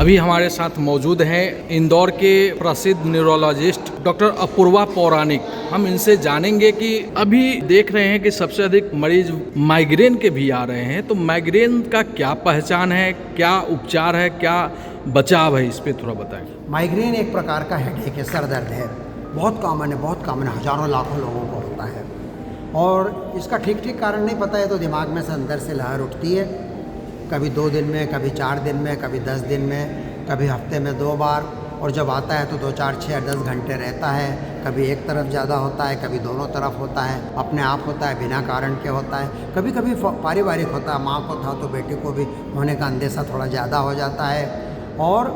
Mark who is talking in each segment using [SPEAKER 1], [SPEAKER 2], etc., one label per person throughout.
[SPEAKER 1] अभी हमारे साथ मौजूद हैं इंदौर के प्रसिद्ध न्यूरोलॉजिस्ट डॉक्टर अपूर्वा पौराणिक। हम इनसे जानेंगे कि अभी देख रहे हैं कि सबसे अधिक मरीज माइग्रेन के भी आ रहे हैं, तो माइग्रेन का क्या पहचान है, क्या उपचार है, क्या बचाव है, इस पे थोड़ा बताएं।
[SPEAKER 2] माइग्रेन एक प्रकार का हेडेक है, सर दर्द है, बहुत कॉमन है, हजारों लाखों लोगों को होता है और इसका ठीक कारण नहीं पता है तो दिमाग में से अंदर से लहर उठती है, कभी 2 दिन में, कभी 4 दिन में, कभी 10 दिन में, कभी हफ्ते में 2 बार, और जब आता है तो 2, 4, 6, 10 घंटे रहता है। कभी एक तरफ ज़्यादा होता है, कभी दोनों तरफ होता है, अपने आप होता है, बिना कारण के होता है, कभी कभी पारिवारिक होता है, माँ को था तो बेटी को भी होने का अंदेशा थोड़ा ज़्यादा हो जाता है और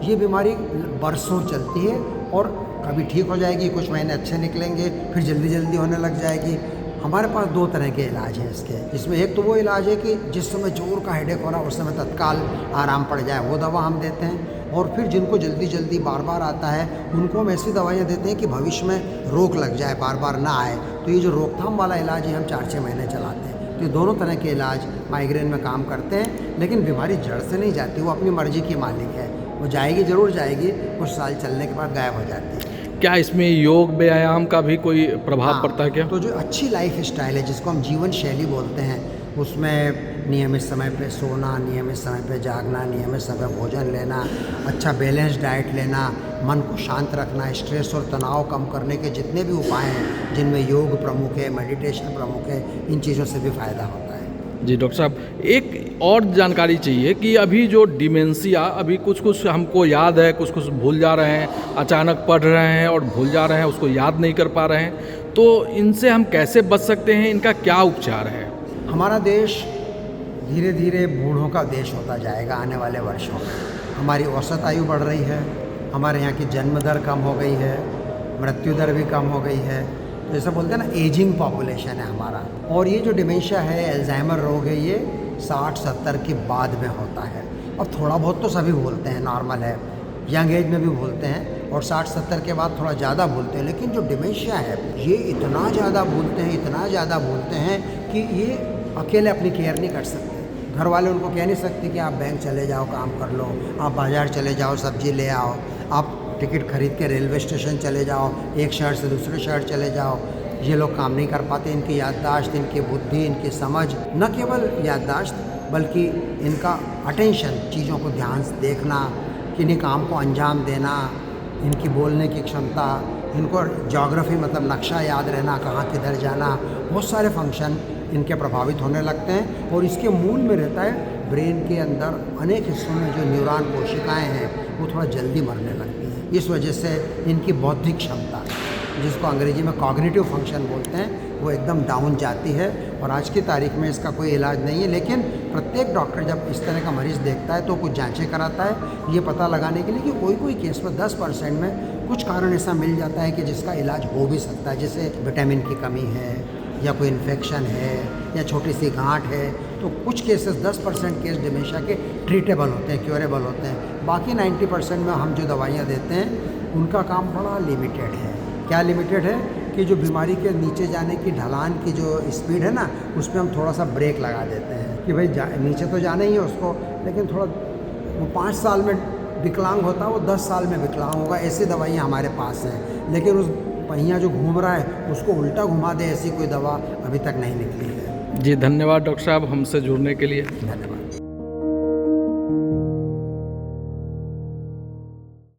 [SPEAKER 2] ये बीमारी बरसों चलती है और कभी ठीक हो जाएगी, कुछ महीने अच्छे निकलेंगे, फिर जल्दी होने लग जाएगी। हमारे पास 2 तरह के इलाज हैं इसके। इसमें एक तो वो इलाज है कि जिस समय जोर का हेडेक हो रहा है उस समय तत्काल आराम पड़ जाए, वो दवा हम देते हैं। और फिर जिनको जल्दी बार आता है उनको हम ऐसी दवाइयाँ देते हैं कि भविष्य में रोक लग जाए, बार ना आए। तो ये जो रोकथाम वाला इलाज है हम 4-6 महीने चलाते हैं। तो ये दोनों तरह के इलाज माइग्रेन में काम करते हैं, लेकिन बीमारी जड़ से नहीं जाती, वो अपनी मर्जी की मालिक है, वो जाएगी ज़रूर जाएगी, कुछ साल चलने के बाद गायब हो जाती है।
[SPEAKER 1] क्या इसमें योग व्यायाम का भी कोई प्रभाव पड़ता है क्या?
[SPEAKER 2] तो जो अच्छी लाइफ स्टाइल है जिसको हम जीवन शैली बोलते हैं, उसमें नियमित समय पे सोना, नियमित समय पे जागना, नियमित समय भोजन लेना, अच्छा बैलेंस डाइट लेना, मन को शांत रखना, स्ट्रेस और तनाव कम करने के जितने भी उपाय हैं जिनमें योग प्रमुख है, मेडिटेशन प्रमुख है, इन चीज़ों से भी फ़ायदा होता है।
[SPEAKER 1] जी डॉक्टर साहब, एक और जानकारी चाहिए कि अभी जो डिमेंशिया, अभी कुछ हमको याद है, कुछ भूल जा रहे हैं, अचानक पढ़ रहे हैं और भूल जा रहे हैं, उसको याद नहीं कर पा रहे हैं, तो इनसे हम कैसे बच सकते हैं, इनका क्या उपचार है?
[SPEAKER 2] हमारा देश धीरे धीरे बूढ़ों का देश होता जाएगा आने वाले वर्षों में। हमारी औसत आयु बढ़ रही है, हमारे यहाँ की जन्म दर कम हो गई है, मृत्यु दर भी कम हो गई है। तो जैसा बोलते हैं ना, एजिंग पॉपुलेशन है हमारा। और ये जो डिमेंशिया है, अल्जाइमर रोग है, ये 60-70 के बाद में होता है। और थोड़ा बहुत तो सभी भूलते हैं, नॉर्मल है, यंग एज में भी भूलते हैं और 60-70 के बाद थोड़ा ज़्यादा भूलते हैं। लेकिन जो डिमेंशिया है ये इतना ज़्यादा भूलते हैं कि ये अकेले अपनी केयर नहीं कर सकते। घर वाले उनको कह नहीं सकते कि आप बैंक चले जाओ, काम कर लो, आप बाज़ार चले जाओ, सब्जी ले आओ, आप टिकट खरीद के रेलवे स्टेशन चले जाओ, एक शहर से दूसरे शहर चले जाओ। ये लोग काम नहीं कर पाते। इनकी याददाश्त, इनकी बुद्धि, इनकी समझ, न केवल याददाश्त बल्कि इनका अटेंशन, चीज़ों को ध्यान से देखना, किन्हीं काम को अंजाम देना, इनकी बोलने की क्षमता, इनको ज्योग्राफी मतलब नक्शा याद रहना, कहाँ किधर जाना, बहुत सारे फंक्शन इनके प्रभावित होने लगते हैं। और इसके मूल में रहता है ब्रेन के अंदर अनेक हिस्सों में जो न्यूरॉन कोशिकाएं हैं वो थोड़ा जल्दी मरने लगती हैं। इस वजह से इनकी बौद्धिक क्षमता, जिसको अंग्रेजी में कॉग्निटिव फंक्शन बोलते हैं, वो एकदम डाउन जाती है। और आज की तारीख में इसका कोई इलाज नहीं है, लेकिन प्रत्येक डॉक्टर जब इस तरह का मरीज़ देखता है तो कुछ जांचें कराता है, ये पता लगाने के लिए कि कोई केस में 10% में कुछ कारण ऐसा मिल जाता है कि जिसका इलाज हो भी सकता है। जैसे विटामिन की कमी है या कोई इन्फेक्शन है या छोटी सी गांठ है, तो कुछ केसेस 10% केस डिमेंशिया के ट्रीटेबल होते हैं, क्योरेबल होते हैं। बाकी 90% में हम जो दवाइयाँ देते हैं उनका काम बड़ा लिमिटेड है। क्या लिमिटेड है कि जो बीमारी के नीचे जाने की ढलान की जो स्पीड है ना, उसमें हम थोड़ा सा ब्रेक लगा देते हैं कि भाई नीचे तो जाना ही है उसको, लेकिन थोड़ा वो 5 साल में विकलांग होता है, वो 10 साल में विकलांग होगा। ऐसी दवाइयाँ हमारे पास हैं, लेकिन उस पहिया जो घूम रहा है उसको उल्टा घुमा दे, ऐसी कोई दवा अभी तक नहीं निकली है।
[SPEAKER 1] जी धन्यवाद डॉक्टर साहब, हमसे जुड़ने के लिए।
[SPEAKER 2] धन्यवाद।